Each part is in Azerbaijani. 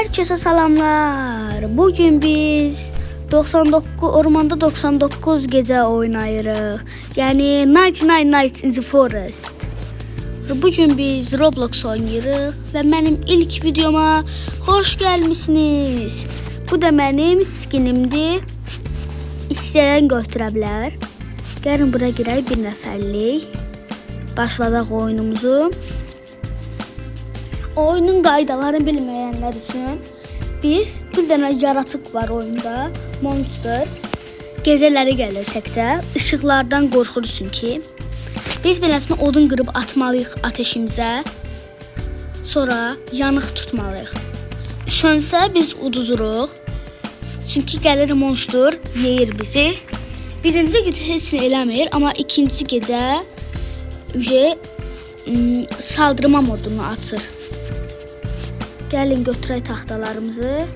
Herkese salamlar. Bugün biz 99 ormanda 99 gece oynayırıq. Yani 99 Nights in the Forest. Bugün biz Roblox oynayırıq ve benim ilk videoma hoş gelmişsiniz. Bu da benim skinimdir. İsteyen götürə bilər. Gəlin bura girək bir nəfərlik. Başladıq oyunumuzu. Oyunun qaydalarını bilməyənlər üçün biz bir dənə yaratıq var oyunda, monster. Gecələri gəlir təkcə, işıqlardan qorxursun ki. Biz beləsini odun qırıb atmalıyıq ateşimizə. Sonra yanıq tutmalıyıq. Sönsə biz uduzuruq. Çünki gəlir monster, yeyir bizi. Birinci gecə heç nə eləmir, amma ikinci gecə saldırma modunu açır. Gəlin götürək taxtalarımızı.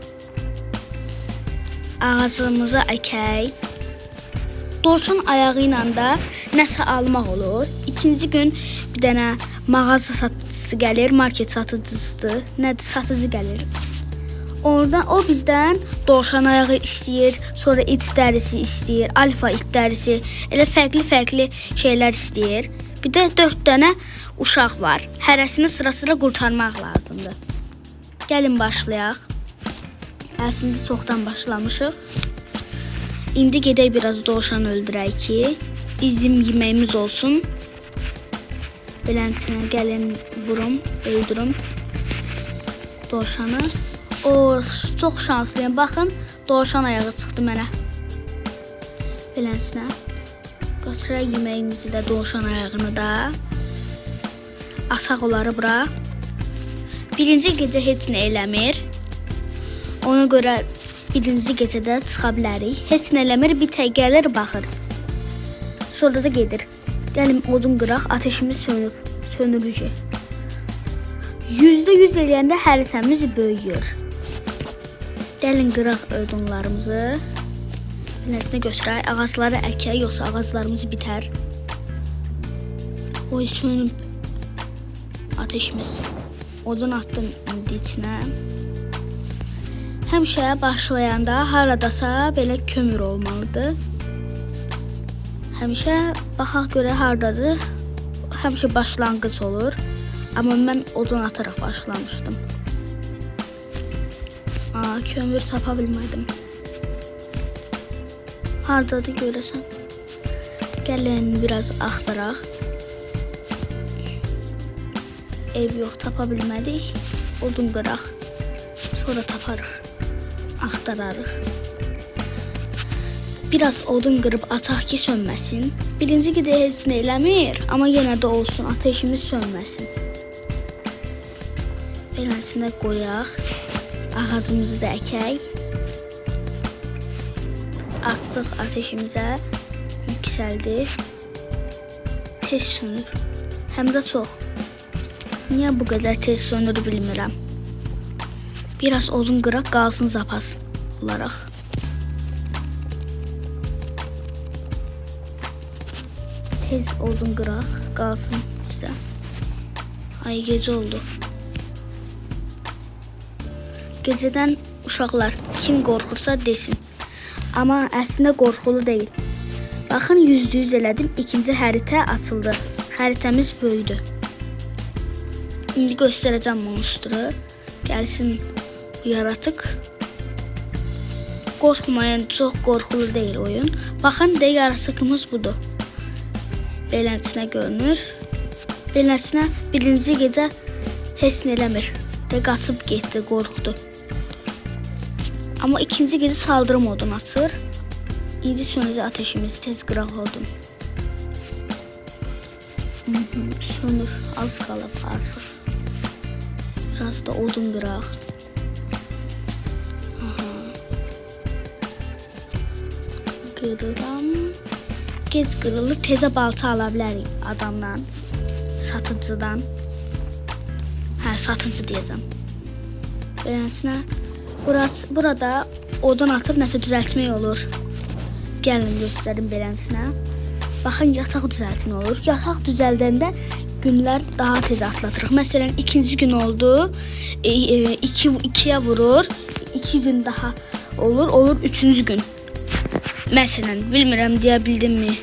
Ağacımızı əkək. Dovşan ayağı ilə də nəsə almaq olur. İkinci gün bir dənə mağaza satıcısı gəlir, market satıcısıdır. Nədir? Satıcı gəlir. Oradan o bizdən dovşan ayağı istəyir, sonra it dərisi istəyir, alfa it dərisi, elə fərqli şeylər istəyir. Bir də 4 dənə uşaq var. Hərəsini sıra-sıra qurtarmaq lazımdır. Gəlin başlayaq. Əslində çoxdan başlamışıq. İndi gedək biraz dovşan öldürək ki, izim yeməyimiz olsun. Beləsinə gəlin vurum, öldürüm dovşanı. O çox şanslıyam. Baxın, dovşan ayağı çıxdı mənə. Beləsinə götürək yeməyimizi də, dovşan ayağını da. Ataq onları bura. Birinci gecə heç nə eləmir. Ona görə birinci gecədə çıxa bilərik. Heç nə eləmir, bir tək gəlir, baxır. Sonra da gedir. Gəlin odun qıraq, ateşimiz sönürücü. %100 eləyəndə xəritəmiz böyüyür. Gəlin qıraq odunlarımızı. Nəsinə götürək, ağacları əkək, yoxsa ağaclarımız bitər. Oy, sönüb ateşimiz. Odun attım indi içinə. Həmişə başlayanda haradasa belə kömür olmalıdır. Həmişə baxaq görə hardadır. Həmişə başlanğıc olur. Amma mən odun ataraq başlamışdım. Kömür tapa bilmədim. Hardadır görəsən? Gəlin biraz axtaraq. Ev yox, tapa bilmədik. Odun qıraq. Sonra taparıq. Axtararıq. Biraz odun qırıb ataq ki, sönməsin. Birinci gecə heç nə eləmir, amma yenə də olsun, ateşimiz sönməsin. Beləsinə qoyaq. Ağacımızı da əkək. Atdıq ateşimizə. Yüksəldi. Tez sönür. Həm də çox. Niyə bu qədər tez sönür bilmirəm. Biraz odun qıraq, qalsın zapas olaraq. Tez odun qıraq, qalsın bizdə. Ay, gecə oldu. Gecədən uşaqlar kim qorxursa desin. Amma əslində qorxulu deyil. Baxın, %100 elədim. İkinci xəritə açıldı. Xəritəmiz böyüdü. İndi göstərəcəm monstru. Gəlsin bu yaratıq. Qorxmayın, çox qorxulu deyil oyun. Baxın, yaratığımız budur. Beləsinə görünür. Beləsinə birinci gecə heç nə eləmir. Qaçıb getdi, qorxdu. Amma ikinci gecə saldırı modunu açır. İndi sönəcək ateşimiz, tez qıraq odun. Sönür, az qalıb artıq. Biraz da odun qıraq. Qırıram. Gec qırılır, tezə balta ala bilərik adamdan, satıcıdan. Satıcı deyəcəm. Beləsinə, burada odun atıb nəsə düzəltmək olur. Gəlin göstərim beləsinə. Baxın, yataq düzəltmək olur. Yataq düzəldəndə günlər daha tez atlatırıq. Məsələn, ikinci gün oldu, 2-yə vurur, 2 gün daha olur üçüncü gün. Məsələn, bilmirəm deyə bildimmi,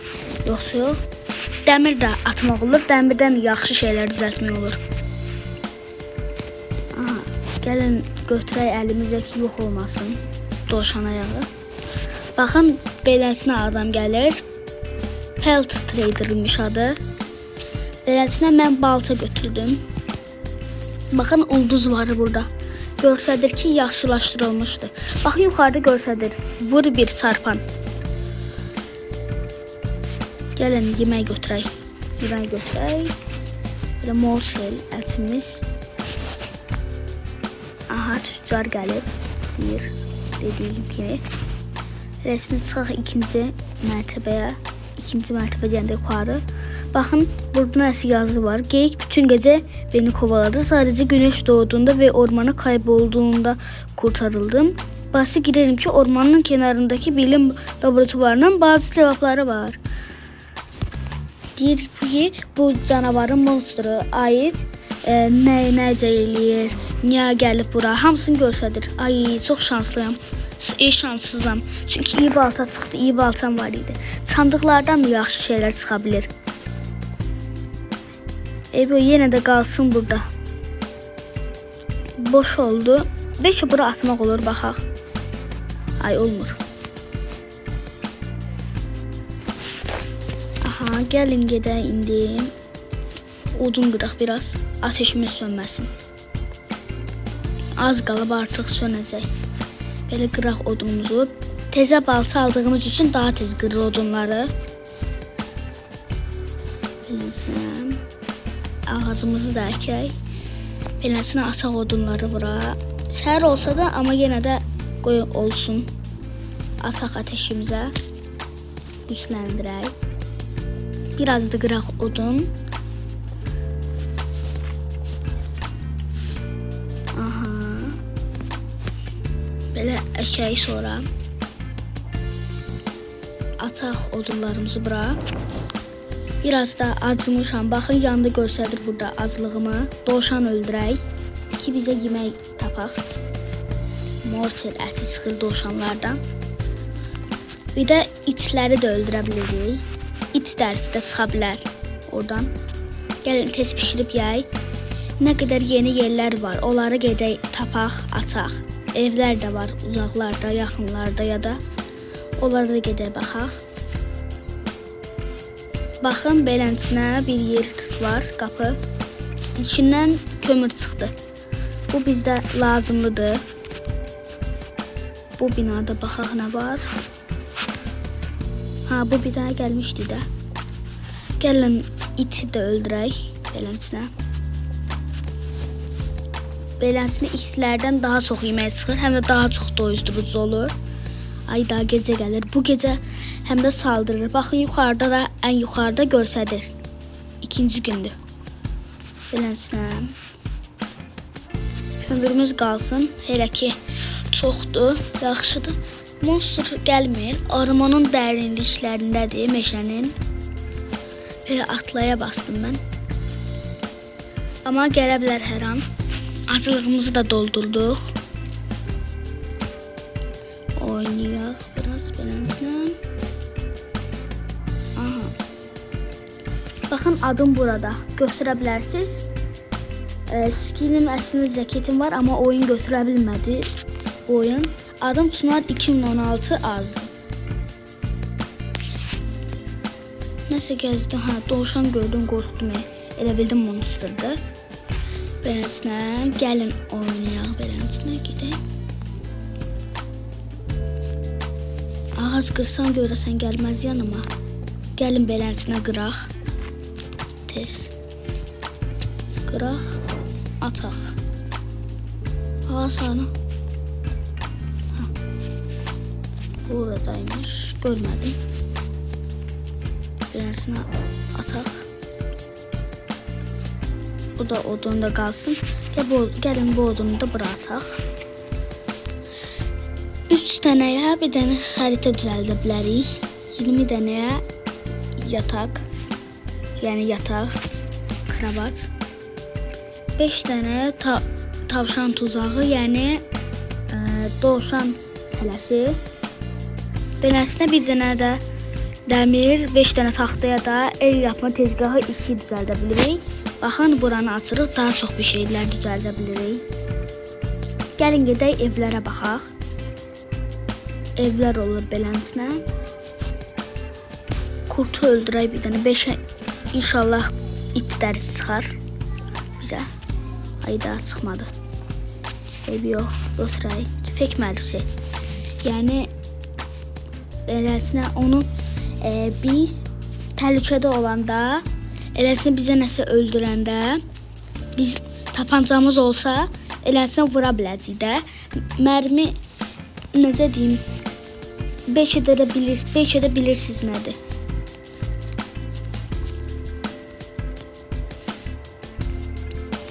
yoxsa yox. Dəmir də atmaq olur, dəmirdən yaxşı şeylər düzəltmək olur. Aha, gəlin götürək əlimizə ki, yox olmasın dovşan ayağı. Baxın, beləsinə adam gəlir. Pelt Trader'mış adı. Beləsinə mən balta götürdüm. Baxın, ulduz var burada. Görsədir ki, yaxşılaşdırılmışdır. Baxın, yuxarıda görsədir. Vur bir çarpan. Gəlin, yemək götürək. Belə morsel ətimiz. Aha, tüccar gəlib. Deyir, dediyim kimi. Rəsmi çıxaq ikinci mərtəbəyə. İkinci mərtəbə deyəndə yuxarı. Baxın, burada nəsə yazı var. Geyik bütün gecə beni kovaladı. Sadəcə günəş doğduğunda və ormana kaybolduğunda kurtarıldım. Bahsi girerim ki, ormanın kenarındaki bilim laboratuvarının bazı cevapları var. Deyir ki, bu canavarın monstru ait necə eləyir, niyə gəlib bura, hamısını göstərir. Ay, çox şanslıyam. Şanssızam. Çünki iyi balta çıxdı, iyi baltam var idi. Sandıqlardan da yaxşı şeylər çıxa bilir. Bu yenə də qalsın burada. Boş oldu. Bəlkə bura atmaq olur, baxaq. Ay, olmur. Aha, gəlin gedək indi. Odun qıraq biraz. Ateşimiz sönməsin. Az qalıb artıq sönəcək. Belə qıraq odunumuzu. Tezə balta aldığımız üçün daha tez qırır odunları. Beləsinə. Ağacımızı da əkək. Beləsinə ataq odunları bura. Səhər olsa da, amma yenə də qoy olsun. Ataq ateşimizə. Gücləndirək. Biraz da qıraq odun. Aha. Belə əkək sonra. Ataq odunlarımızı bura. Biraz da acımışam. Baxın, yanında görsədir burada aclığımı. Dovşan öldürək ki, bizə yemək tapaq. Morsel əti çıxır dovşanlardan. Bir də itləri də öldürə bilirik. İt dərsi də çıxa bilər oradan. Gəlin, tez pişirib yeyək. Nə qədər yeni yerlər var, onları gedək tapaq, ataq. Evlər də var uzaqlarda, yaxınlarda ya da. Onlara da gedək baxaq. Baxın, beləsinə bir yer var, qapı. İçindən kömür çıxdı. Bu bizdə lazımlıdır. Bu binada baxaq nə var. Ha, bu binaya gəlmişdi də. Gəlin, iti də öldürək beləsinə. Beləsinə itlərdən daha çox yemək çıxır, həm də daha çox doyuzdurucu olur. Ay, daha gecə gəlir. Bu gecə həm də saldırır. Baxın, yuxarıda da, ən yuxarıda görsədir. İkinci gündür. Beləsinə. Kömürümüz qalsın. Hələ ki, çoxdur, yaxşıdır. Monster gəlmir. Ormanın dərinliklərindədir, meşənin. Belə atlaya bastım mən. Amma gələ bilər hər an. Acılığımızı da doldurduq. Oynayaq biraz beləsinə. Aha. Baxın, adım burada. Götürə bilərsiniz. Skinim əslində cəketim var, amma oyun götürə bilmədi. Oyun. Adım Çınar 2016 az. Nəsə gəzdim. Ha, dovşan gördüm, qorxdum. Elə bildim monsterdir. Beləsinə, gəlin oynayaq beləsinə gedək. Ağac qırsan görəsən gəlməz yanıma. Gəlin beləsinə qıraq. Tez. Qıraq. Ataq. Ağac hanı? Buradaymış. Görmədim. Beləsinə ataq. Bu da odunda qalsın. Gəlin bu odunu da bura ataq. 3 dənəyə bir dənə xəritə düzəldə bilərik. 20 dənəyə yataq. Yəni yataq. kravat, 5 dənə tavşan tuzağı, yəni dovşan tələsi. Beləsinə bir dənə də dəmir, 5 dənə taxtaya da el yapma tezgahı 2 düzəldə bilirik. Baxın, buranı açırıq, daha çox bir şeylər düzəldə bilirik. Gəlin gedək evlərə baxaq. Evlər olur beləsinə. Kurtu öldürək bir dənə, 5 inşallah it dərisi çıxar bizə. Hayda, çıxmadı. Ev yox, götürək. Tüfək mərmisi. Yəni beləsinə onu biz təhlükədə olanda, eləsinə bizə nəsə öldürəndə, biz tapancamız olsa, eləsinə vura biləcəyik də. Mərmi necə deyim? Bəlkə də bilirsiniz nədir.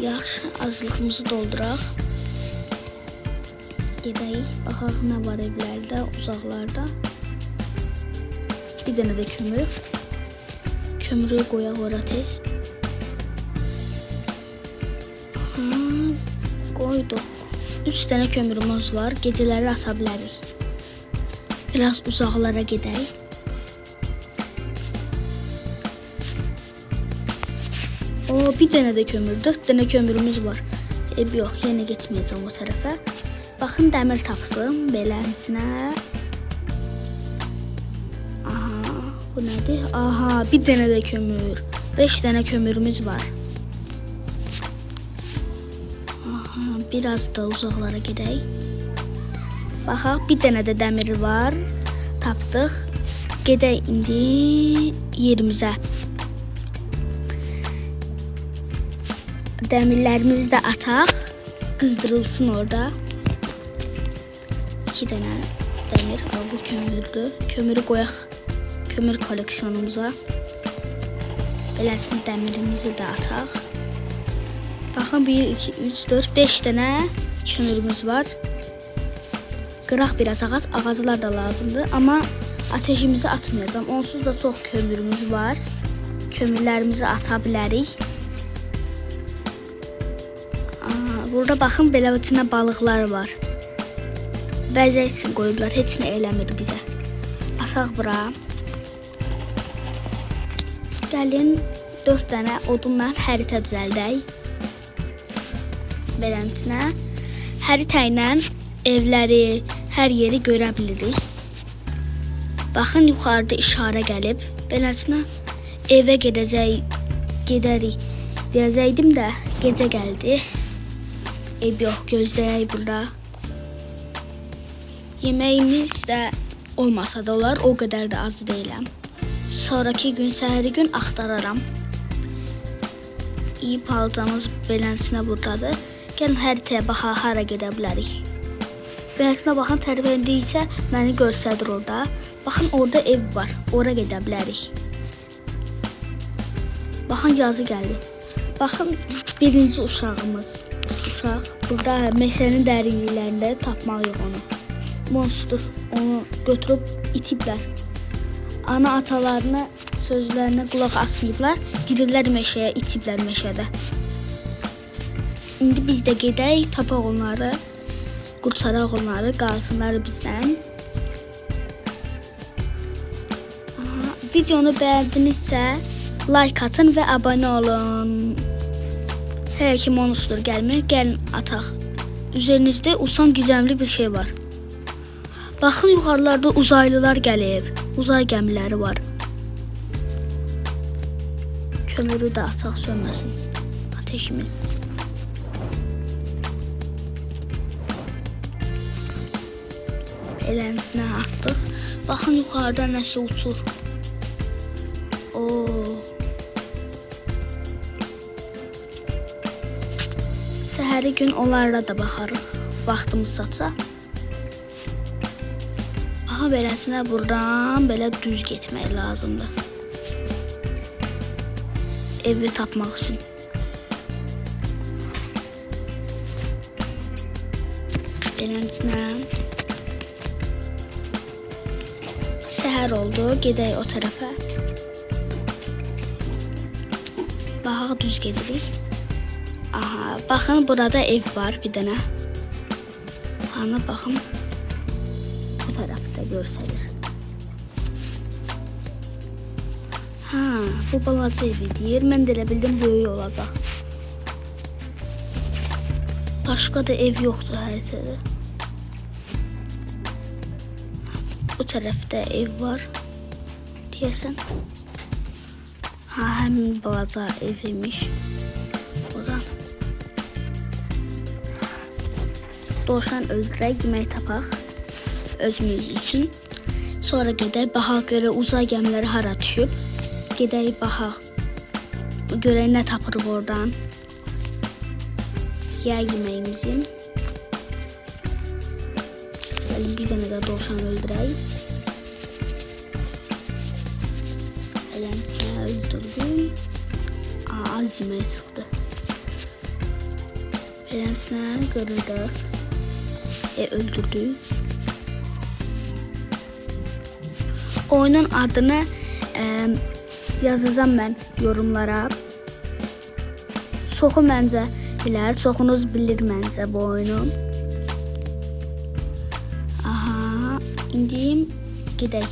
Yaxşı, azlığımızı dolduraq. Gedək, baxaq nə var evlərdə, uzaqlarda. Bir dənə də kömür. Kömürü qoyaq ora tez. Qoyduq. 3 dənə kömürümüz var. Gecələri ata bilərik. Biraz uzaqlara gedək. Bir dənə də kömür, 4 dənə kömürümüz var. Yox, yenə getməyəcəm o tərəfə. Baxın, dəmir tapsın, beləsinə. Aha, bu nədir? Aha, bir dənə də kömür. 5 dənə kömürümüz var. Aha, biraz da uzaqlara gedək. Baxaq, bir dənə də dəmir var. Tapdıq. Gedək indi yerimizə. Dəmirlərimizi də ataq, qızdırılsın orada. 2 dənə dəmir, bu kömürdür. Kömürü qoyaq kömür koleksiyonumuza. Beləsin dəmirimizi də ataq. Baxın, 1, 2, 3, 4, 5 dənə kömürümüz var. Qıraq biraz ağac, ağaclar da lazımdır. Amma ateşimizi atmayacağım. Onsuz da çox kömürümüz var. Kömürlərimizi ata bilərik. Burada baxın, belə içində balıqlar var. Bəzək üçün qoyublar, heç nə eləmir bizə. Asaq bura. Gəlin 4 dənə odunla xəritə düzəldək. Beləsinə xəritə ilə evləri, hər yeri görə bilirik. Baxın, yuxarıda işarə gəlib. Beləsinə evə gedərik. Deyəcəkdim də gecə gəldi. Yox, gözləyək burada. Yeməyimiz də olmasa da olar, o qədər də az deyiləm. Sonraki gün, səhəri gün axtararam. İyi paltamız beləsinə buradadır. Gəlin xəritəyə baxaq, hara gedə bilərik. Beləsinə baxın, tərəfində isə məni görsədir orada. Baxın, orada ev var, ora gedə bilərik. Baxın, yazı gəldi. Baxın, birinci uşağımız. Burada meşənin dərinliklərində tapmalıyıq onu. Monster onu götürüb itiblər. Ana atalarına, sözlərinə qulaq asmayıblar. Girirlər meşəyə, itiblər meşədə. İndi biz də gedək, tapaq onları, qurtaraq onları, qalsınlar bizdən. Videonu bəyəndinizsə, like atın və abunə olun. Hələ ki monster gəlmir, gəlin ataq. Üzərinizdə uçan gizəmli bir şey var. Baxın, yuxarılarda uzaylılar gəlib. Uzay gəmiləri var. Kömürü də ataq, sönməsin ateşimiz. Beləsinə atdıq. Baxın, yuxarıda nəsə uçur. Səhəri gün onlara da baxarıq, vaxtımız çatsa. Aha, beləsinə buradan belə düz getmək lazımdır. Evi tapmaq üçün. Beləsinə səhər oldu, gedək o tərəfə. Baxaq, Aşağı düz gedirik. Aha, baxın burada ev var bir dənə. Ana baxın. Bu tərəfdə görsəlir. Ha, bu balaca evi deyir. Mən də elə bildim böyük olacaq. Başqa da ev yoxdur xəritədə. Bu tərəfdə ev var. Deyəsən. Ha, həmin balaca ev imiş. O da. Dovşan öldürək, yemək tapaq özümüz üçün. Sonra gedək, baxaq görə uzay gəmiləri hara düşüb. Gedək, baxaq, görək nə tapırıq oradan. Yey yeməyimizi. Gəlin, bir dənə də dovşan öldürək. Eləmsinə öldürdük. Az yemək sıxdı. Eləmsinə qırırdıq. Öldürdük. Oyunun adını yazacağım mən yorumlara. Çoxu məncə bilər, çoxunuz bilir məncə bu oyunu. Aha, indi gedək.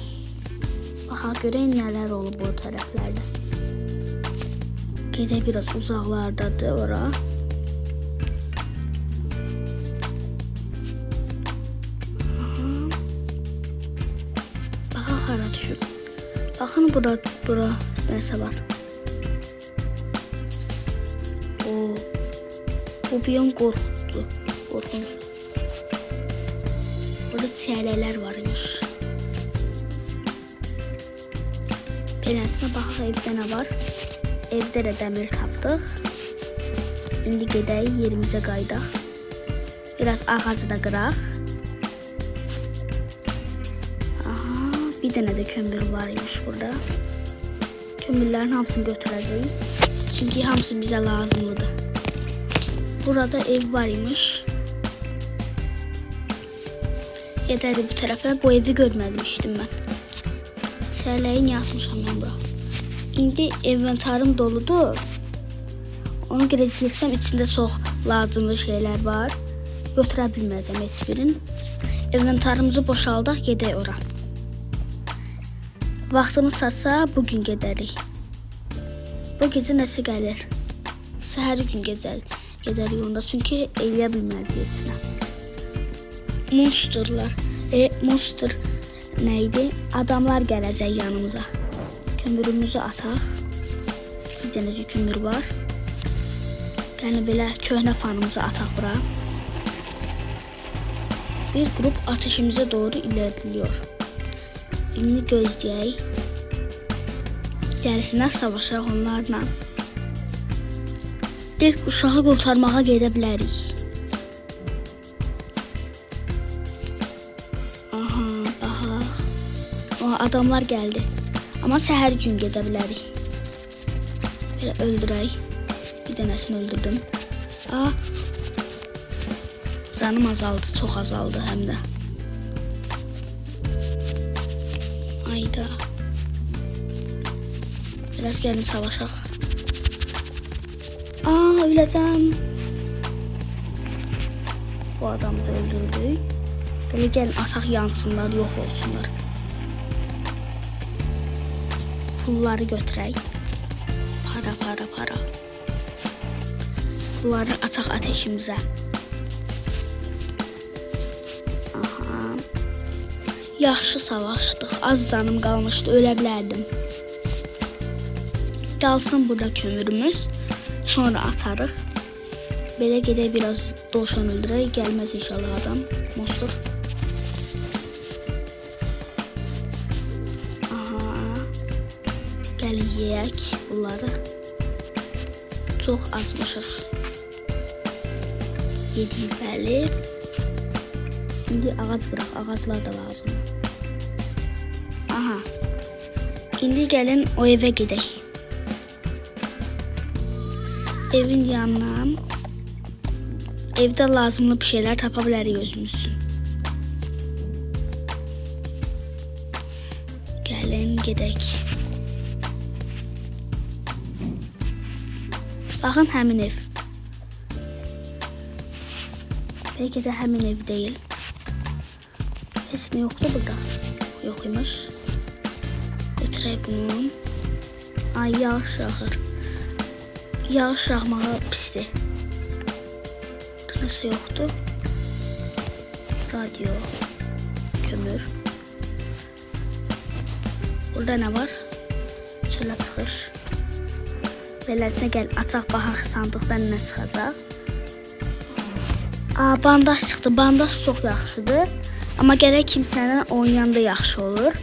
Baxaq görək nələr olub bu tərəflərdə. Gedək biraz uzaqlardadır ora. Hara düşüb. Baxın bura nəsə var. Bu biyom qorxutdu. Qorxunç. Burada çiyələklər var imiş. Beləsinə baxaq evdə nə var. Evdə də dəmir tapdıq. İndi gedək yerimizə qaydaq. Biraz ağacı da qıraq. Bir dənə də kömür var imiş burada. Kömürlərin hamısını götürəcəyik. Çünki hamısı bizə lazımlıdır. Burada ev var imiş. Gedərik bu tərəfə. Bu evi görməmişdim mən. Sərləyi niyə atmışam mən bura? İndi inventarım doludur. Ona görə girsəm içində çox lazımlı şeylər var. Götürə bilməyəcəm heç birini. İnventarımızı boşaldaq, gedək ora. Vaxtımız çatsa bugün gedərik. Bu gecə nəsə gəlir. Səhəri gün gedərik onda. Çünki eləyə bilməyəcəyik içinə. Monsterlar. Monster nə idi? Adamlar gələcək yanımıza. Kömürümüzü ataq. Bir dənəcə kömür var. Yəni belə köhnə fanımızı ataq bura. Bir qrup ateşimizə doğru ilerliyor. İndi gözləyək. Gəlsinlər, savaşaq onlarla. İlk uşağı qurtarmağa gedə bilərik. Aha, baxaq. Adamlar gəldi. Amma səhər gün gedə bilərik. Belə öldürək. Bir dənəsini öldürdüm. Canım azaldı, çox azaldı həm də. Ayda. Biraz gəlin savaşaq. Öləcəm. Bu adamı da öldürdük. Belə gəlin ataq yansınlar, yox olsunlar. Pulları götürək. Para. Pulları ataq ateşimizə. Yaxşı savaşdıq. Az canım qalmışdı, ölə bilərdim. Qalsın burada kömürümüz. Sonra atarıq. Belə gedək biraz dovşan öldürək. Gəlməz inşallah adam. Monster. Gəlin yeyək bunları. Çox azmışıq. Yedik bəli. İndi ağac qıraq, ağaclar da lazımdır. İndi gəlin o evə gedək. Evin yanına. Evdə lazımlı bir şeylər tapa bilərik özümüz üçün. Gəlin gedək. Baxın, həmin ev. Bəlkə də həmin ev deyil. Heç nə yoxdur burada. Yox imiş. Götürək bunu. Ay, yağış yağır. Yağış yağmağı pisdir. Nəsə yoxdur. Radio. Kömür. Burada nə var? Çölə çıxış. Beləsinə gəl, açaq baxaq sandıqdan nə çıxacaq. Bandaj çıxdı. Bandaj çox yaxşıdır. Amma gərək kimsənin oynayanda yaxşı olur.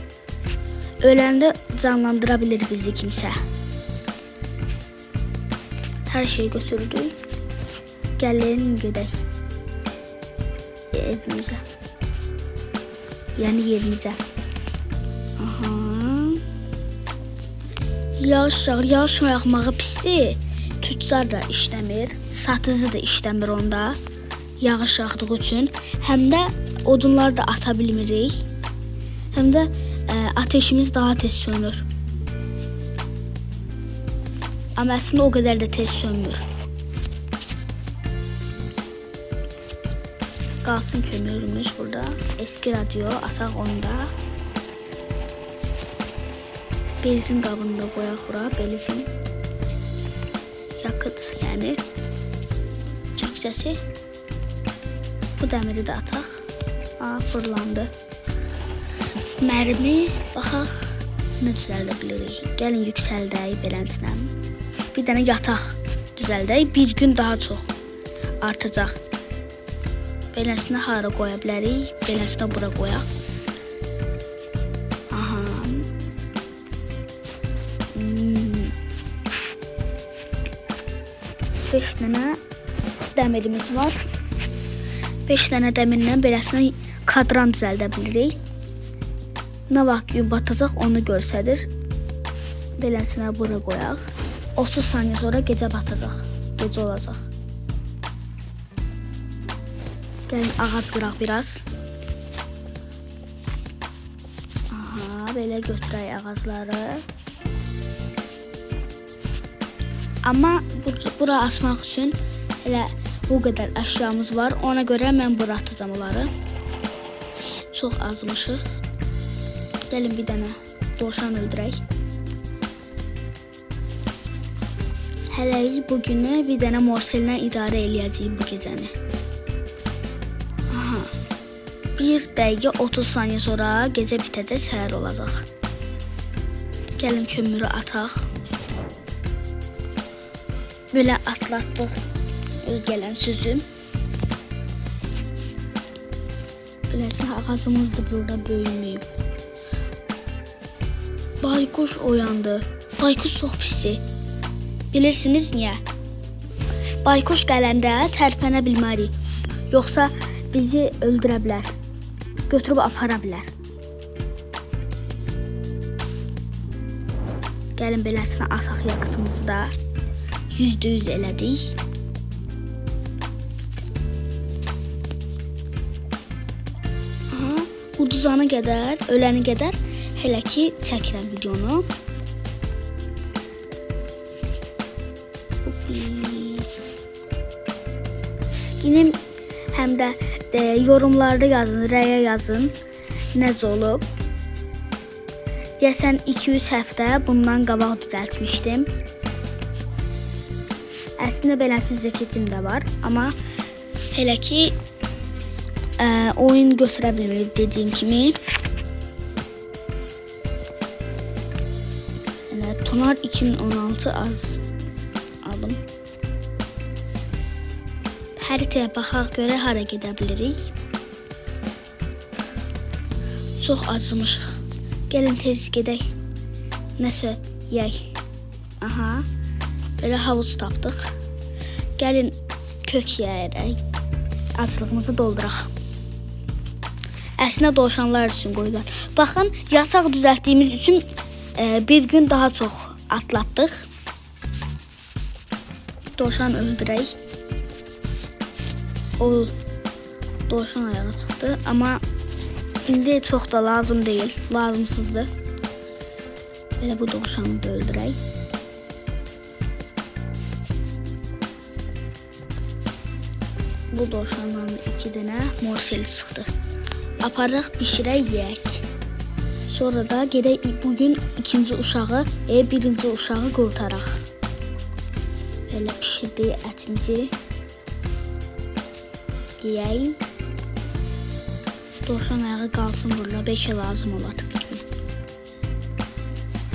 Öləndə canlandıra bilir bizi kimsə. Hər şeyi götürdük. Gəlin gedək. Evimizə. Yəni yerimizə. Aha. Yağış yağır. Yağış yağmağı pisdir. Tüccar da işləmir. Satıcı da işləmir onda. Yağış yağdığı üçün. Həm də odunlar da ata bilmirik. Həm də ateşimiz daha tez sönür. Amma əslində o qədər də tez sönmür. Qalsın kömürümüz burada. Eski radio ataq onda. Benzin qabını da qoyaq bura. Benzin. Yakıt yəni. Türkçəsi. Bu dəmiri də ataq. Fırlandı. Mərmi. Baxaq. Nə düzəldə bilirik. Gəlin yüksəldək beləncə. Bir dənə yataq düzəldək. Bir gün daha çox artacaq. Beləsinə hara qoya bilərik. Beləsinə bura qoyaq. Aha. 5 dənə dəmirimiz var. 5 dənə dəmirlə beləsinə kadran düzəldə bilirik. Nə vaxt gün batacaq onu göstərir. Beləsinə bura qoyaq. 30 saniyə sonra gecə batacaq. Gecə olacaq. Gəlin ağac qıraq biraz. Aha, belə götürək ağacları. Amma bura asmaq üçün elə bu qədər əşyamız var. Ona görə mən bura atacağam onları. Çox azmışıq. Gəlin bir dənə dovşan öldürək. Hələlik bugünü bir dənə morsellə idarə eləyəcəyik bu gecəni. 1 dəqiqə 30 saniyə sonra gecə bitəcək, səhər olacaq. Gəlin kömürü ataq. Belə atlatdıq gələn sözü. Beləsinə ağacımız da burada böyüməyib. Bayquş oyandı. Bayquş çox pisdir. Bilirsiniz niyə? Bayquş gələndə tərpənə bilmərik. Yoxsa bizi öldürə bilər. Götürüb apara bilər. Gəlin beləsinə asaq yakıtımızı da %100 elədik. Aha, uduzana qədər, öləni qədər hələ ki çəkirəm videonu. Skinim həm də yorumlarda yazın, rəyə yazın necə olub. Deyəsən 200 həftə bundan qabaq düzəltmişdim. Əslində beləsi ceketim də var, amma hələ ki oyun götürə bilmirik dediyim kimi. Tonar 2016 az aldım. Xəritəyə baxaq görə hara gedə bilirik. Çox acımışıq. Gəlin tez gedək. Nəsə yeyək. Aha. Belə havuç tapdıq. Gəlin kök yeyərək. Aclığımızı dolduraq. Əslində dovşanlar üçün qoydular. Baxın, yataq düzəltdiyimiz üçün bir gün daha çox atlatdıq. Dovşan öldürək. O dovşan ayağı çıxdı, amma indi çox da lazım deyil, lazımsızdır. Belə bu dovşanı da öldürək. Bu dovşandan 2 dənə morsel çıxdı. Aparıq bişirək yeyək. Sonra da gedək bugün ikinci uşağı, birinci uşağı qurtaraq. Belə pişirdik ətimizi. Yeyək. Dovşan ayağı qalsın burada, bəlkə lazım olar bir gün.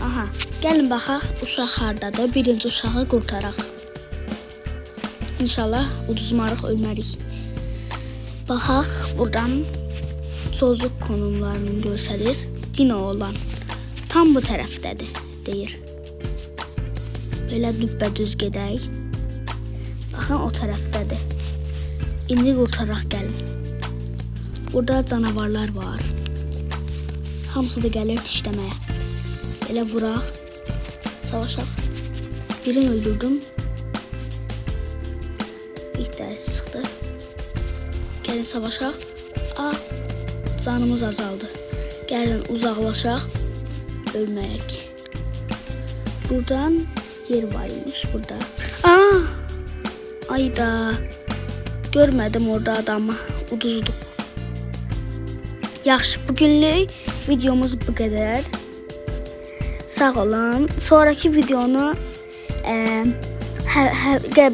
Aha, gəlin baxaq uşaq hardadır, birinci uşağı qurtaraq. İnşallah uduzmarıq, ölmərik. Baxaq, buradan çocuk konumlarını göstərir. Dino olan tam bu tərəfdədir, deyir. Belə düppədüz gedək. Baxın, o tərəfdədir. İndi qurtaraq gəlin. Burada canavarlar var. Hamısı da gəlir dişləməyə. Elə vuraq, savaşaq. Birini öldürdüm. Bir tanesi çıxdı. Gəlin savaşaq. Canımız azaldı. Gəlin uzaqlaşaq. Ölməyək. Buradan yer varmış burada. Ayda. Görmədim orada adamı. Uduzduq. Yaxşı, bugünlük videomuz bu qədər. Sağ olun. Sonraki videonu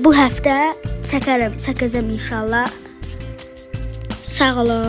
bu həftə çəkəcəm inşallah. Sağ olun.